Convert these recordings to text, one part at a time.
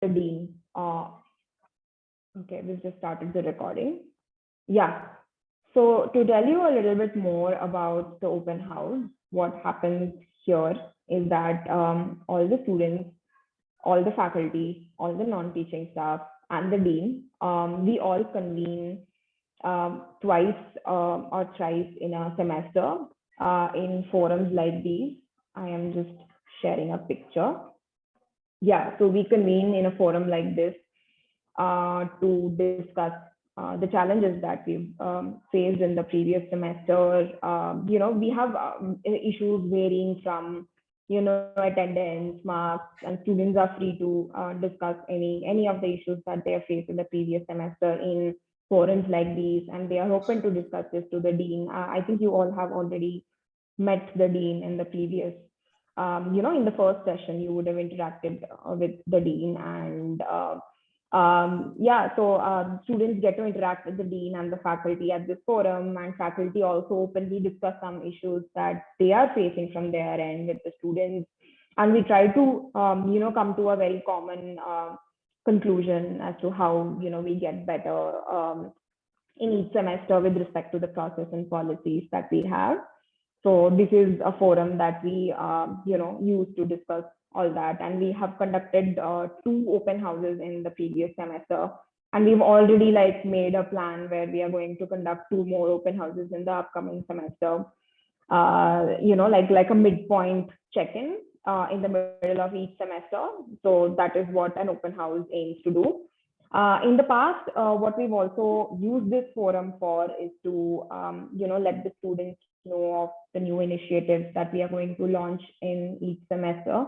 the dean. Okay, we've just started the recording. Yeah. So to tell you a little bit more about the open house, what happens here is that all the students, all the faculty, all the non-teaching staff, and the dean, we all convene twice or thrice in a semester in forums like these. I am just sharing a picture. Yeah, so we convene in a forum like this to discuss the challenges that we've faced in the previous semester. We have issues varying from, attendance, marks, and students are free to discuss any of the issues that they have faced in the previous semester in forums like these, and they are open to discuss this to the dean. I think you all have already met the dean in the previous in the first session, you would have interacted with the dean, and students get to interact with the dean and the faculty at this forum, and faculty also openly discuss some issues that they are facing from their end with the students, and we try to come to a very common conclusion as to how we get better in each semester with respect to the process and policies that we have. So this is a forum that we, use to discuss all that. And we have conducted 2 open houses in the previous semester. And we've already made a plan where we are going to conduct 2 more open houses in the upcoming semester. Like a midpoint check-in in the middle of each semester. So that is what an open house aims to do. In the past, what we've also used this forum for is to, let the students know of the new initiatives that we are going to launch in each semester.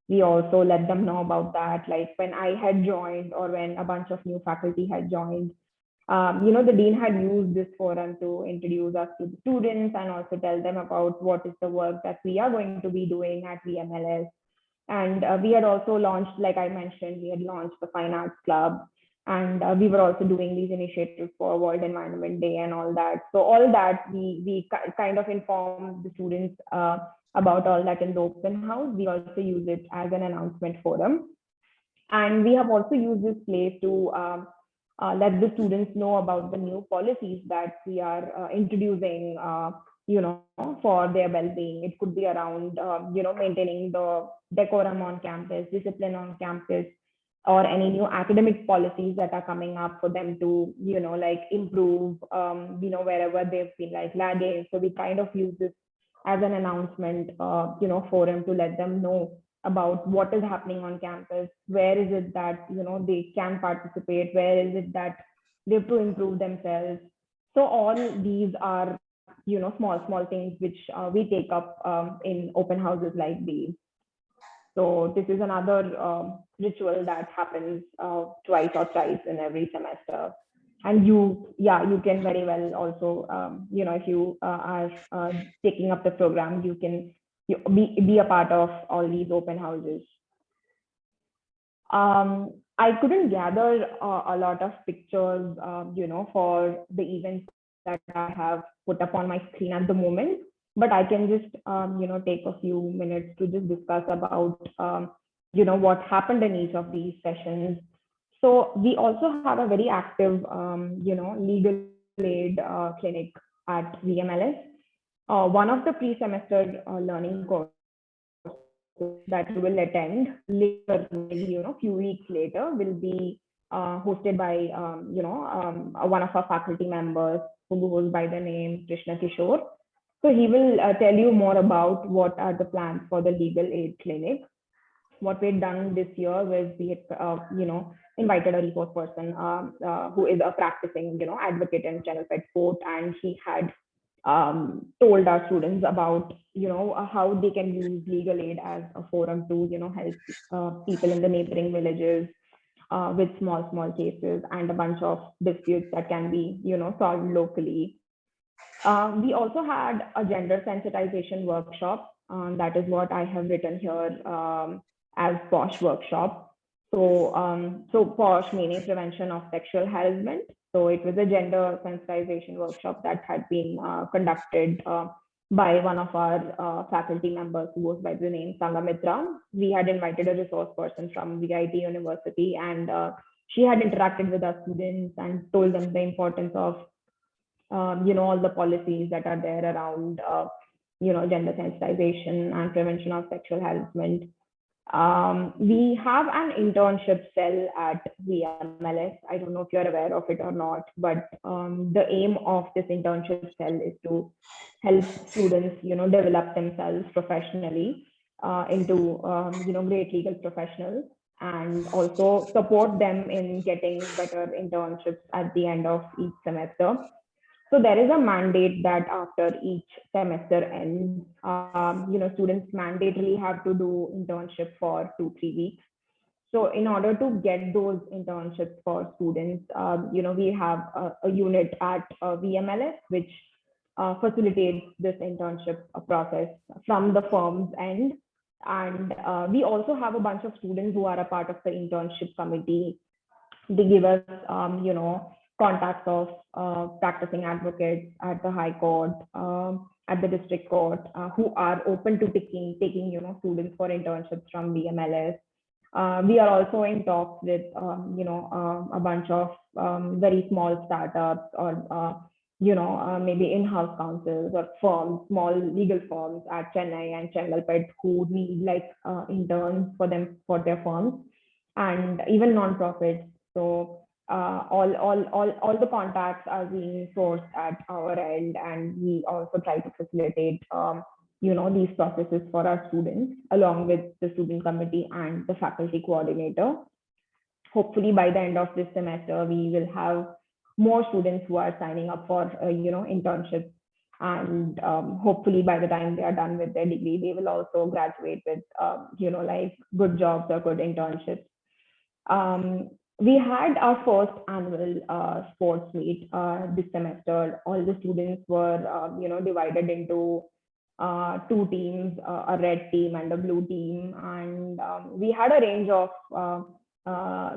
We also let them know about that, like when I had joined or when a bunch of new faculty had joined. The dean had used this forum to introduce us to the students and also tell them about what is the work that we are going to be doing at VMLS. And we had also launched, like I mentioned, we had launched the Fine Arts Club. And we were also doing these initiatives for World Environment Day and all that. So all that we kind of informed the students about all that in the open house. We also use it as an announcement forum. And we have also used this place to let the students know about the new policies that we are introducing, for their well-being. It could be around, maintaining the decorum on campus, discipline on campus, or any new academic policies that are coming up for them to, improve, wherever they've been lagging. So we kind of use this as an announcement, forum to let them know about what is happening on campus, where is it that, they can participate, where is it that they have to improve themselves. So all these are, small things which we take up in open houses like these. So this is another ritual that happens twice or thrice in every semester. And you can very well also, if you are taking up the program, you can be a part of all these open houses. I couldn't gather a lot of pictures, for the events that I have put up on my screen at the moment. But I can just, take a few minutes to just discuss about, what happened in each of these sessions. So we also have a very active, legal aid clinic at VMLS. One of the pre-semester learning courses that you will attend later, maybe, few weeks later, will be hosted by, one of our faculty members who goes by the name Krishna Kishore. So he will tell you more about what are the plans for the legal aid clinic. What we've done this year was we had, invited a resource person who is a practicing, advocate in Chennai court, and he had told our students about, how they can use legal aid as a forum to, help people in the neighboring villages with small cases and a bunch of disputes that can be, solved locally. We also had a gender sensitization workshop. That is what I have written here as POSH workshop. So POSH meaning prevention of sexual harassment. So it was a gender sensitization workshop that had been conducted, by one of our faculty members who goes by the name Sangamitra. We had invited a resource person from VIT University, and she had interacted with our students and told them the importance of all the policies that are there around gender sensitization and prevention of sexual harassment. We have an internship cell at VMLS. I don't know if you're aware of it or not, but the aim of this internship cell is to help students, develop themselves professionally into, great legal professionals, and also support them in getting better internships at the end of each semester. So there is a mandate that after each semester ends, students mandatorily have to do internship for 2-3 weeks. So in order to get those internships for students, we have a unit at VMLS, which facilitates this internship process from the firm's end. And we also have a bunch of students who are a part of the internship committee. They give us, contacts of practicing advocates at the High Court, at the District Court, who are open to taking students for internships from VMLS. We are also in talks with a bunch of very small startups, or maybe in-house counsels or firms, small legal firms at Chennai and Chennai who need interns for their firms, and even non-profits. So all the contacts are being sourced at our end, and we also try to facilitate these processes for our students, along with the student committee and the faculty coordinator. Hopefully by the end of this semester, we will have more students who are signing up for internships, and hopefully by the time they are done with their degree, they will also graduate with good jobs or good internships. We had our first annual sports meet this semester. All the students were, divided into 2 teams, a red team and a blue team. And we had a range of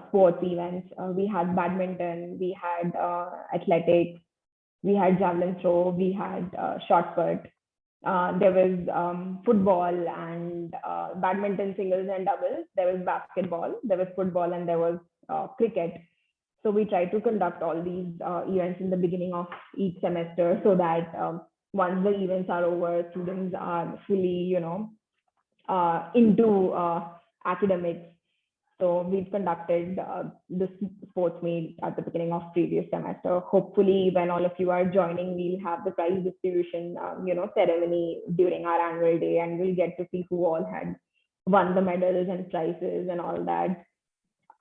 sports events. We had badminton, we had athletics, we had javelin throw, we had shot put. There was football and badminton singles and doubles. There was basketball, there was football, and there was cricket. So we try to conduct all these events in the beginning of each semester, so that once the events are over, students are fully, into academics. So we've conducted this sports meet at the beginning of previous semester. Hopefully, when all of you are joining, we'll have the prize distribution, ceremony during our annual day, and we'll get to see who all had won the medals and prizes and all that.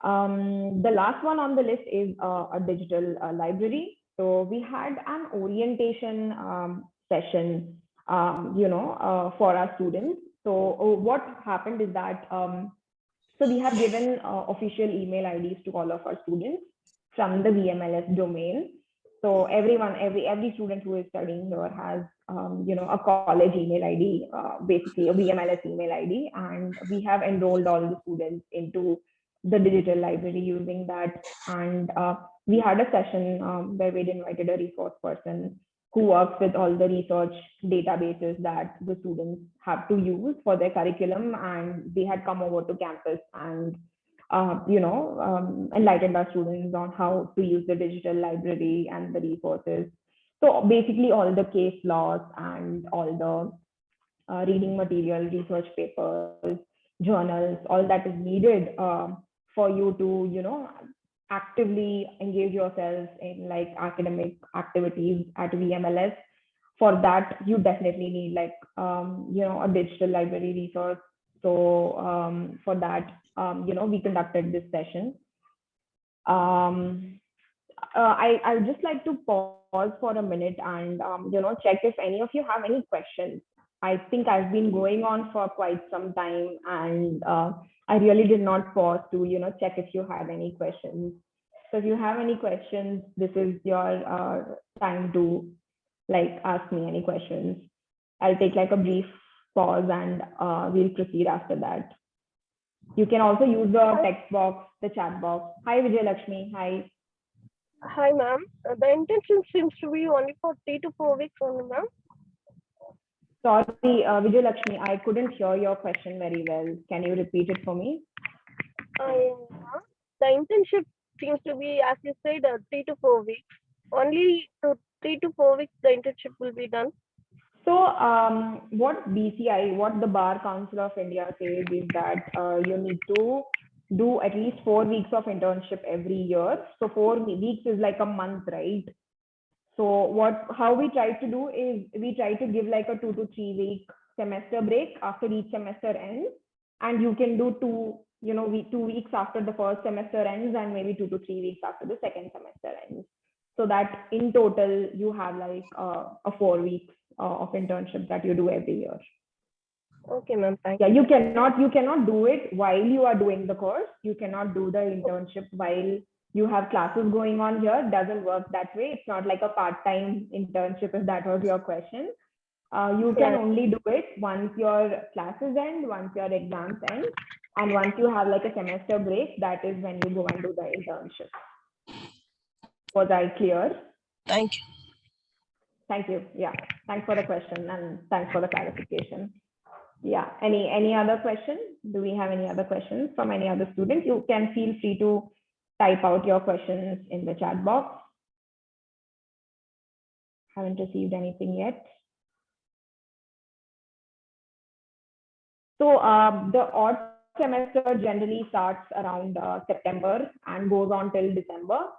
The last one on the list is a digital library. So we had an orientation session, for our students. So what happened is that so we have given official email IDs to all of our students from the VMLS domain. So every student who is studying here has a college email ID, basically a VMLS email ID, and we have enrolled all the students into the digital library using that. And we had a session where we'd invited a resource person who works with all the research databases that the students have to use for their curriculum, and they had come over to campus and enlightened our students on how to use the digital library and the resources. So basically all the case laws and all the reading material, research papers, journals, all that is needed for you to actively engage yourselves in academic activities at VMLS. For that, you definitely need a digital library resource. So for that, we conducted this session. I just like to pause for a minute and check if any of you have any questions. I think I've been going on for quite some time, and I really did not pause to check if you had any questions. So if you have any questions, this is your time to ask me any questions. I'll take a brief pause, and we'll proceed after that. You can also use the text box, the chat box. Hi Vijay Lakshmi. Hi. Hi ma'am. The intention seems to be only for 3 to 4 weeks only, ma'am. Sorry, Vijay Lakshmi, I couldn't hear your question very well. Can you repeat it for me? The internship seems to be, as you said, 3 to 4 weeks. Only to 3 to 4 weeks the internship will be done. So what BCI, what the Bar Council of India says is that you need to do at least 4 weeks of internship every year. So 4 weeks is like a month, right? So how we try to do is we try to give like a 2 to 3 week semester break after each semester ends, and you can do 2 weeks after the first semester ends, and maybe 2 to 3 weeks after the second semester ends. So that in total you have like a 4 weeks of internship that you do every year. Okay, ma'am. Thank you. Yeah, you cannot do it while you are doing the course. You cannot do the internship while you have classes going on here. It doesn't work that way. It's not like a part-time internship, if that was your question. You can only do it once your classes end, once your exams end, and once you have like a semester break. That is when you go and do the internship. Was I clear? Thank you. Thank you. Yeah, thanks for the question and thanks for the clarification. Yeah, any other questions? Do we have any other questions from any other students? You can feel free to type out your questions in the chat box. Haven't received anything yet. So the odd semester generally starts around September and goes on till December.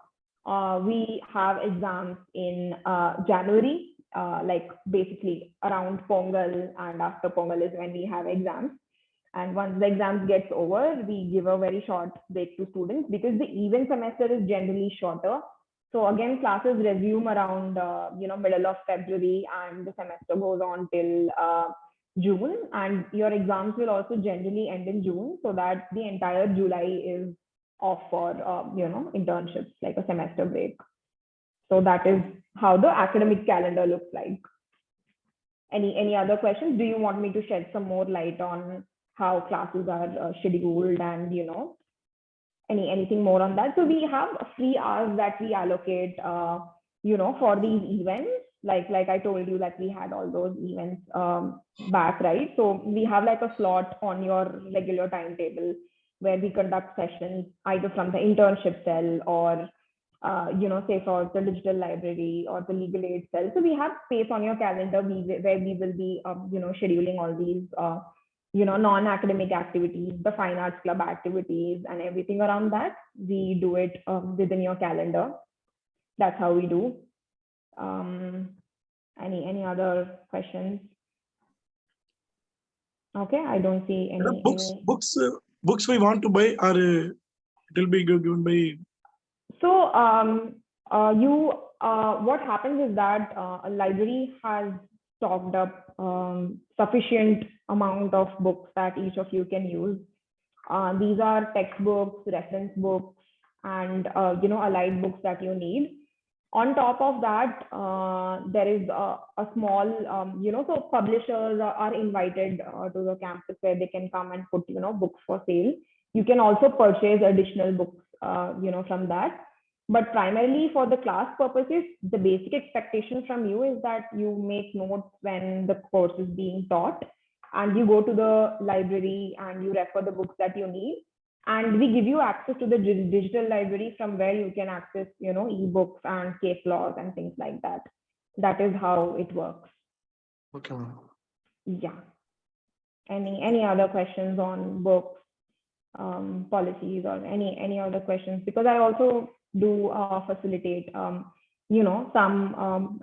We have exams in January, like basically around Pongal, and after Pongal is when we have exams. And once the exams gets over, we give a very short break to students because the event semester is generally shorter. So again, classes resume around middle of February, and the semester goes on till June. And your exams will also generally end in June, so that the entire July is off for internships, like a semester break. So that is how the academic calendar looks like. Any other questions? Do you want me to shed some more light on how classes are scheduled, and anything more on that? So we have free hours that we allocate for these events, like I told you that we had all those events back, right? So we have like a slot on your regular timetable where we conduct sessions either from the internship cell or say for the digital library or the legal aid cell. So we have space on your calendar where we will be scheduling all these non-academic activities, the fine arts club activities, and everything around that. We do it within your calendar. That's how we do. Any other questions? Okay, I don't see any. Books we want to buy, or it will be given by. So what happens is that a library has stocked up sufficient amount of books that each of you can use. These are textbooks, reference books, and allied books that you need. On top of that, there is a small, so publishers are invited to the campus where they can come and put, books for sale. You can also purchase additional books, from that. But primarily for the class purposes, the basic expectation from you is that you make notes when the course is being taught, and you go to the library and you refer the books that you need. And we give you access to the digital library from where you can access, ebooks and case laws and things like that. That is how it works. Okay. Yeah. Any other questions on books, policies, or any other questions? Because I also do facilitate, some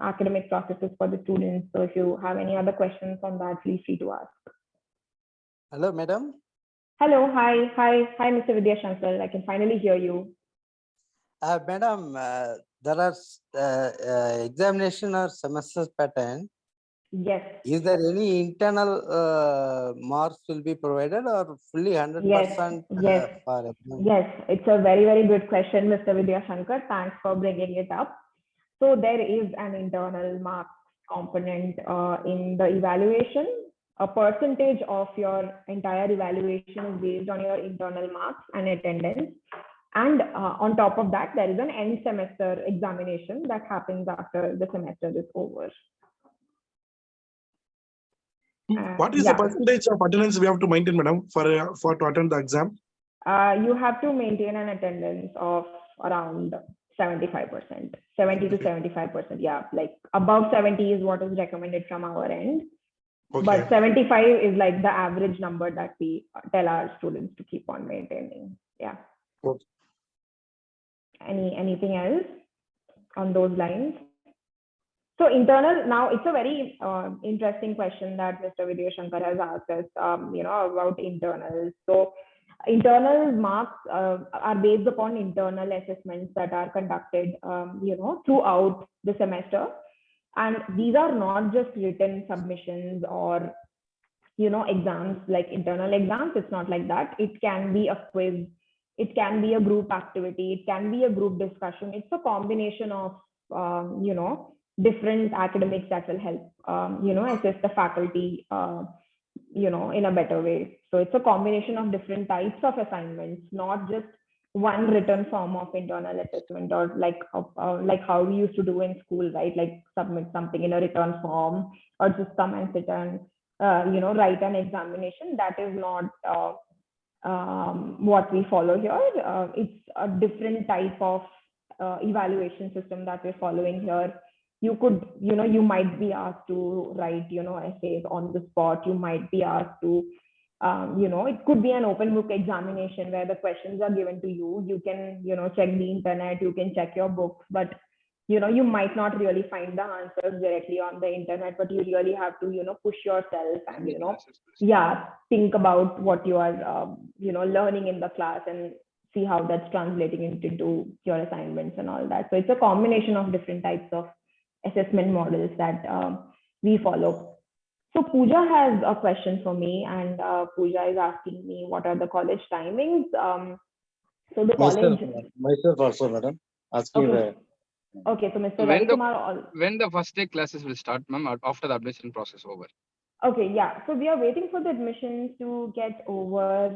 academic processes for the students. So if you have any other questions on that, feel free to ask. Hello, madam. Hello, hi, Mr. Vidyashankar. I can finally hear you. Madam, there are examination or semester pattern. Yes. Is there any internal marks will be provided, or fully 100%? Yes. Yes, it's a very, very good question, Mr. Vidyashankar. Thanks for bringing it up. So there is an internal marks component in the evaluation. A percentage of your entire evaluation is based on your internal marks and attendance. And on top of that, there is an end semester examination that happens after the semester is over. What is the Yeah. percentage of attendance we have to maintain, madam, for to attend the exam? You have to maintain an attendance of around 75%, 70 to 75%. Yeah, like above 70 is what is recommended from our end. Okay. But 75 is like the average number that we tell our students to keep on maintaining. Yeah. Okay. Anything else on those lines? So internal, now it's a very interesting question that Mr. Vidya Shankar has asked us, about internals. So internal marks are based upon internal assessments that are conducted, throughout the semester. And these are not just written submissions or, exams like internal exams. It's not like that. It can be a quiz. It can be a group activity. It can be a group discussion. It's a combination of, different academics that will help, assist the faculty, in a better way. So it's a combination of different types of assignments, not just one written form of internal assessment or like how we used to do in school, right? Like submit something in a written form or just come and sit and, write an examination. That is not what we follow here. It's a different type of evaluation system that we're following here. You could, you might be asked to write, essays on the spot. You might be asked to, it could be an open book examination where the questions are given to you. You can, check the internet, you can check your books, but, you might not really find the answers directly on the internet, but you really have to, push yourself and, think about what you are, learning in the class and see how that's translating into your assignments and all that. So it's a combination of different types of assessment models that we follow. So Pooja has a question for me, and Pooja is asking me what are the college timings. So the college. Myself also, madam. Asking okay. Okay, so Mr. Ravi Kumar. When the first day classes will start, ma'am, after the admission process over? Okay, yeah. So we are waiting for the admissions to get over,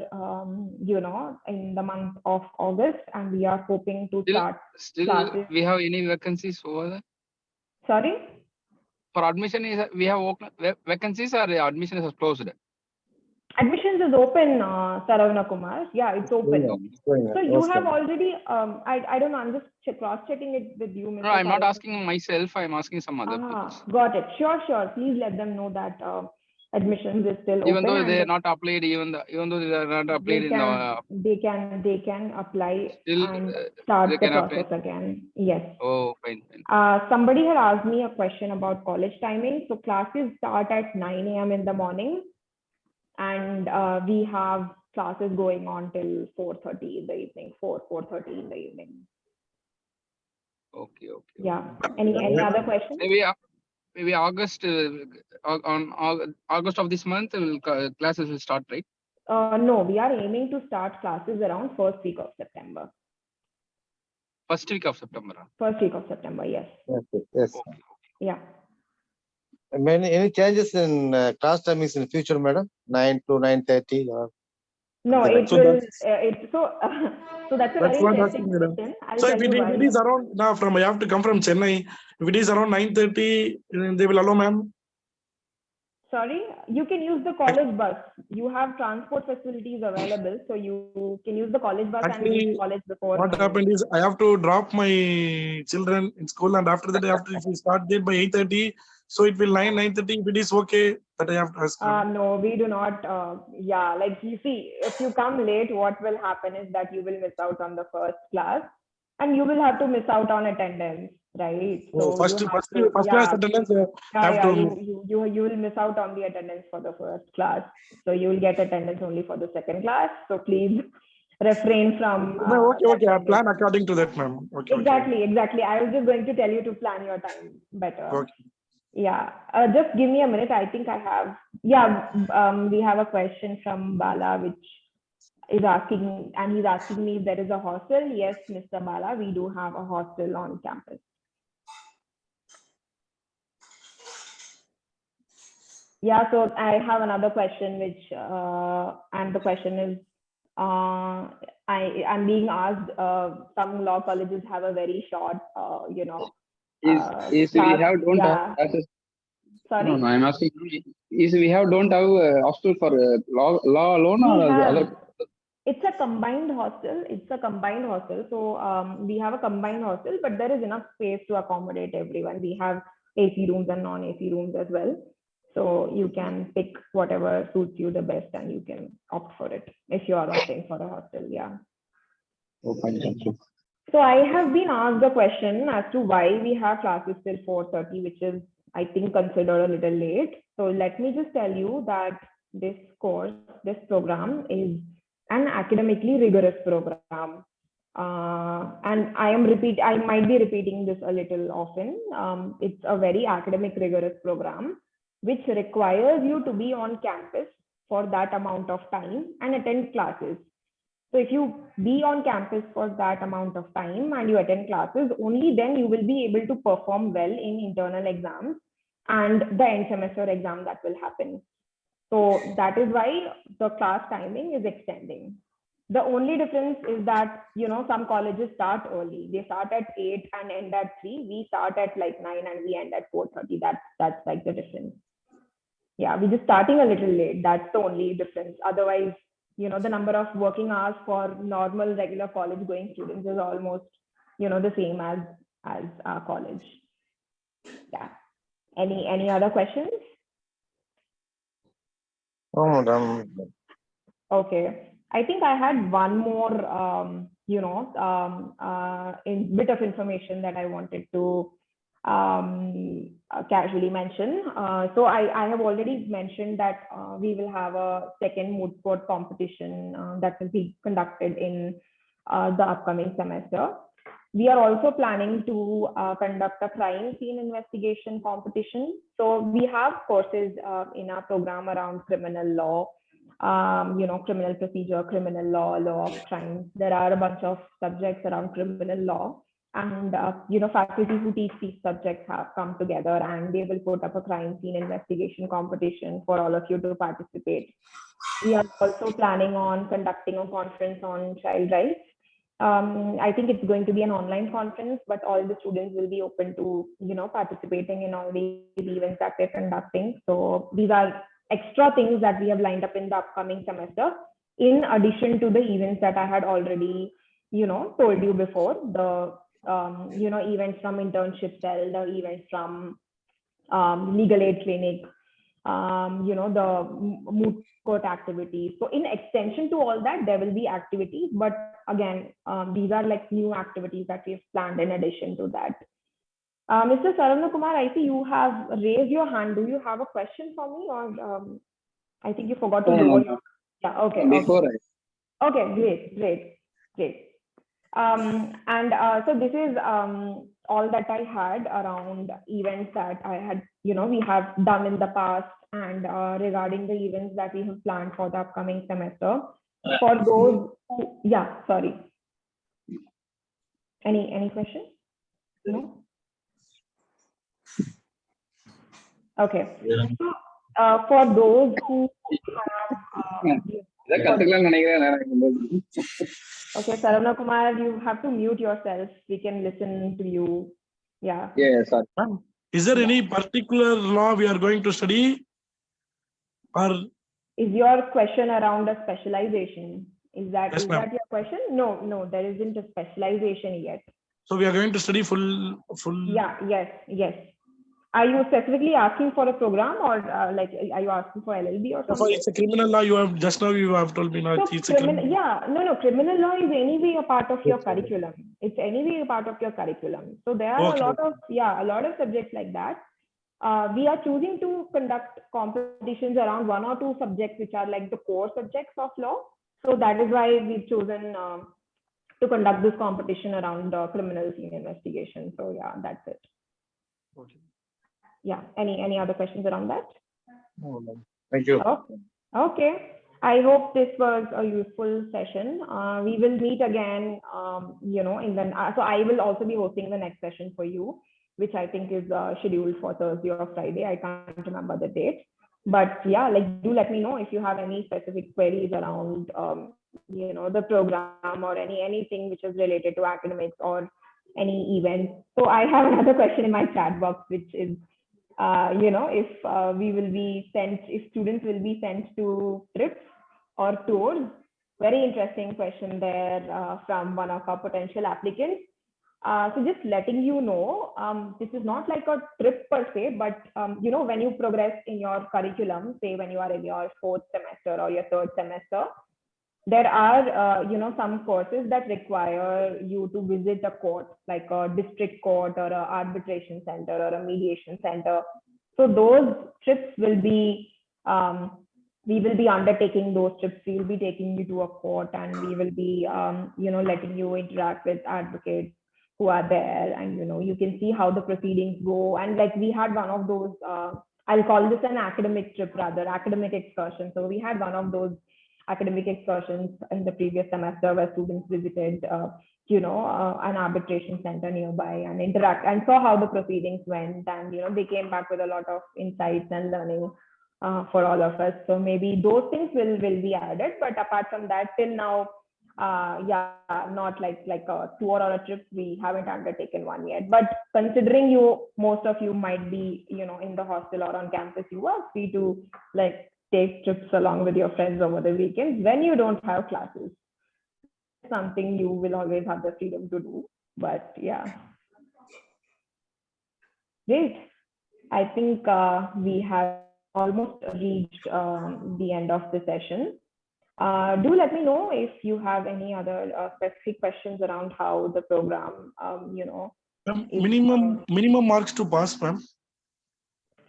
in the month of August, and we are hoping to start classes. We have any vacancies over there? Sorry? For admission, we have vacancies or the admission is closed? Admissions is open, Saravana Kumar. Yeah, it's open. So you have already, I don't know, I'm just cross-checking it with you, Mr. No, I'm not asking myself, I'm asking some other people. Got it. Sure. Please let them know that admissions is still even open. Though they are not applied, even though they are not applied they can apply and start the process again. Yes. Oh, fine. Somebody had asked me a question about college timing. So classes start at 9 a.m. in the morning, and we have classes going on till 4:30 in the evening, 4:30 in the evening. Okay. Yeah. Any other questions? Maybe August, on August of this month, classes will start, right? No, we are aiming to start classes around first week of September. First week of September. First week of September, yes. Yes. Okay. Yeah. Any changes in class timings in future, madam? 9 to 9:30 or? No, it will. So that's a very interesting question. So if it is around now, I have to come from Chennai. If it is around 9:30, they will allow, ma'am. Sorry, you can use the college bus. You have transport facilities available, so you can use the college bus. Actually, and reach college before. What happened is I have to drop my children in school, and after that, if we start there by 8:30, so it will 9:30. If it is okay, that I have to ask. No, we do not. Like you see, if you come late, what will happen is that you will miss out on the first class, and you will have to miss out on attendance, right? So first class attendance. You will miss out on the attendance for the first class, so you will get attendance only for the second class. So please refrain from. Okay. I plan according to that, ma'am. Okay. Exactly. I was just going to tell you to plan your time better. Okay. Yeah, just give me a minute. I think I have. We have a question from Bala, which is asking, and he's asking me if there is a hostel. Yes, Mr. Bala, we do have a hostel on campus. Yeah, so I have another question, which and the question is, I'm being asked. Some law colleges have a very short, We have Sorry? No, I'm asking, is we don't have a hostel for law alone We or the have, other? it's a combined hostel. It's a combined hostel. So we have a combined hostel, but there is enough space to accommodate everyone. We have AC rooms and non-AC rooms as well. So you can pick whatever suits you the best and you can opt for it if you are opting for a hostel. Yeah. Oh, fine, thank you. So I have been asked the question as to why we have classes till 4:30, which is, I think, considered a little late. So let me just tell you that this course, this program is an academically rigorous program. And I might be repeating this a little often. It's a very academic rigorous program, which requires you to be on campus for that amount of time and attend classes. So if you be on campus for that amount of time and you attend classes, only then you will be able to perform well in internal exams and the end semester exam that will happen. So that is why the class timing is extending. The only difference is that, some colleges start early. They start at 8 and end at 3. We start at like 9 and we end at 4:30. That's like the difference. Yeah, we're just starting a little late. That's the only difference. Otherwise, the number of working hours for normal regular college going students is almost, the same as college. Yeah. Any other questions? Oh, madam. Okay. I think I had one more, bit of information that I wanted to casually mention. So I have already mentioned that we will have a second moot court competition that will be conducted in the upcoming semester. We are also planning to conduct a crime scene investigation competition. So we have courses in our program around criminal law, criminal procedure, criminal law, law of crimes. There are a bunch of subjects around criminal law. And, faculty who teach these subjects have come together and they will put up a crime scene investigation competition for all of you to participate. We are also planning on conducting a conference on child rights. I think it's going to be an online conference, but all the students will be open to, participating in all these events that we're conducting. So these are extra things that we have lined up in the upcoming semester, in addition to the events that I had already, told you before, the events from internship cell, the events from legal aid clinic, the moot court activities. So in extension to all that, there will be activities, but again, these are like new activities that we've planned in addition to that. Mr. Saravana Kumar, I see you have raised your hand. Do you have a question for me, or I think you forgot to do it? Yeah, okay. Before Okay, great. So this is all that I had around events that I had, we have done in the past, and regarding the events that we have planned for the upcoming semester. For those who, yeah, sorry. Any questions? No? Okay. So, for those who have okay, Saravana Kumar, you have to mute yourself. We can listen to you. Yeah. Yes, sir. Is there any particular law we are going to study? Or is your question around a specialization? Is that yes, that your question? No, there isn't a specialization yet. So we are going to study full. Yeah, yes. Are you specifically asking for a program, or are you asking for LLB or something? It's a criminal law. You have told me now. So It's a criminal. Yeah, no. Criminal law is anyway a part of your curriculum. It's anyway a part of your curriculum. So there are a lot of subjects like that. We are choosing to conduct competitions around one or two subjects which are like the core subjects of law. So that is why we've chosen to conduct this competition around criminal scene investigation. So yeah, that's it. Okay. Yeah. Any other questions around that? No, no. Thank you. Okay. I hope this was a useful session. We will meet again, so I will also be hosting the next session for you, which I think is scheduled for Thursday or Friday. I can't remember the date. But yeah, do let me know if you have any specific queries around, the program or anything which is related to academics or any events. So I have another question in my chat box, which is, if we will be sent, if students will be sent to trips or tours. Very interesting question there from one of our potential applicants. So just letting you know, this is not like a trip per se, but when you progress in your curriculum, say when you are in your 4th semester or your 3rd semester, there are some courses that require you to visit a court, like a district court or a arbitration center or a mediation center. So those trips will be we will be undertaking those trips. We will be taking you to a court, and we will be letting you interact with advocates who are there, and you can see how the proceedings go. And like we had one of those, I'll call this an academic trip, rather academic excursion. So we had one of those academic excursions in the previous semester where students visited an arbitration center nearby and interact and saw how the proceedings went, and they came back with a lot of insights and learning for all of us. So maybe those things will be added, but apart from that, till now, not like a tour or a trip, we haven't undertaken one yet. But considering most of you might be in the hostel or on campus, you are free to like take trips along with your friends over the weekends when you don't have classes. Something you will always have the freedom to do. But yeah, great. I think we have almost reached the end of the session. Do let me know if you have any other specific questions around how the program, minimum marks to pass, ma'am.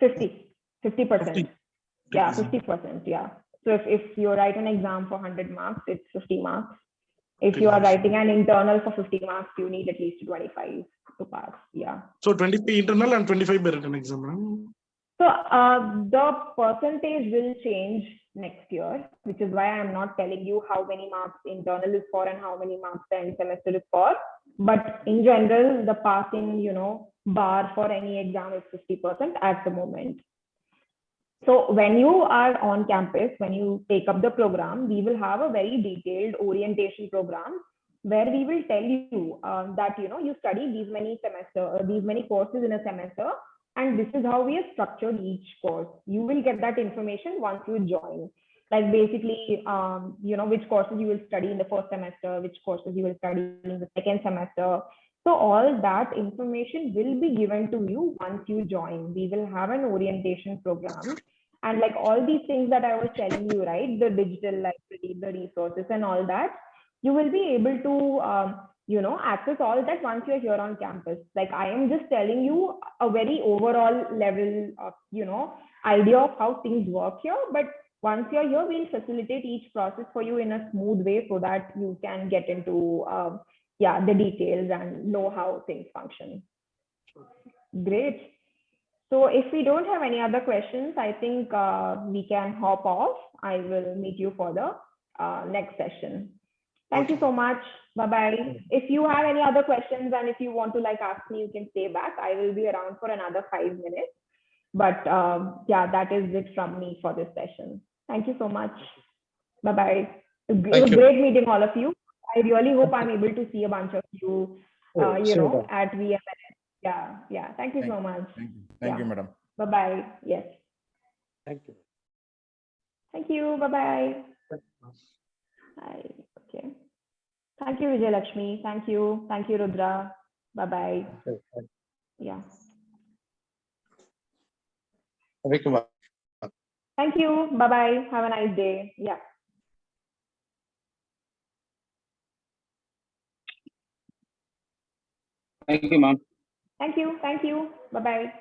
50%. 50. Yeah, 50%. Yeah. So if you write an exam for 100 marks, it's 50 marks. If you are writing an internal for 50 marks, you need at least 25 to pass. Yeah. So 25 internal and 25 by written exam, ma'am. So the percentage will change next year, which is why I'm not telling you how many marks internal is for and how many marks the end semester is for. But in general, the passing, bar for any exam is 50% at the moment. So when you are on campus, when you take up the program, we will have a very detailed orientation program where we will tell you that, you study these many courses in a semester, and this is how we have structured each course. You will get that information once you join. Like basically, which courses you will study in the first semester, which courses you will study in the second semester. So all that information will be given to you once you join. We will have an orientation program, and like all these things that I was telling you, right? The digital library, the resources and all that, you will be able to, access all that once you're here on campus. Like I am just telling you a very overall level of, idea of how things work here. But once you're here, we'll facilitate each process for you in a smooth way so that you can get into the details and know how things function. Great. So if we don't have any other questions, I think we can hop off. I will meet you for the next session. Thank you so much. Bye-bye. If you have any other questions and if you want to ask me, you can stay back. I will be around for another 5 minutes. But that is it from me for this session. Thank you so much. Bye-bye. It was great meeting all of you. I really hope I'm able to see a bunch of you, at VMNS. Yeah. Thank you so much. Thank you, madam. Bye-bye. Yes. Thank you. Thank you. Bye-bye. Hi. Okay. Thank you, Vijay Lakshmi. Thank you. Thank you, Rudra. Bye-bye. Yeah. Thank you. Bye-bye. Have a nice day. Yeah. Thank you, ma'am. Thank you. Bye-bye.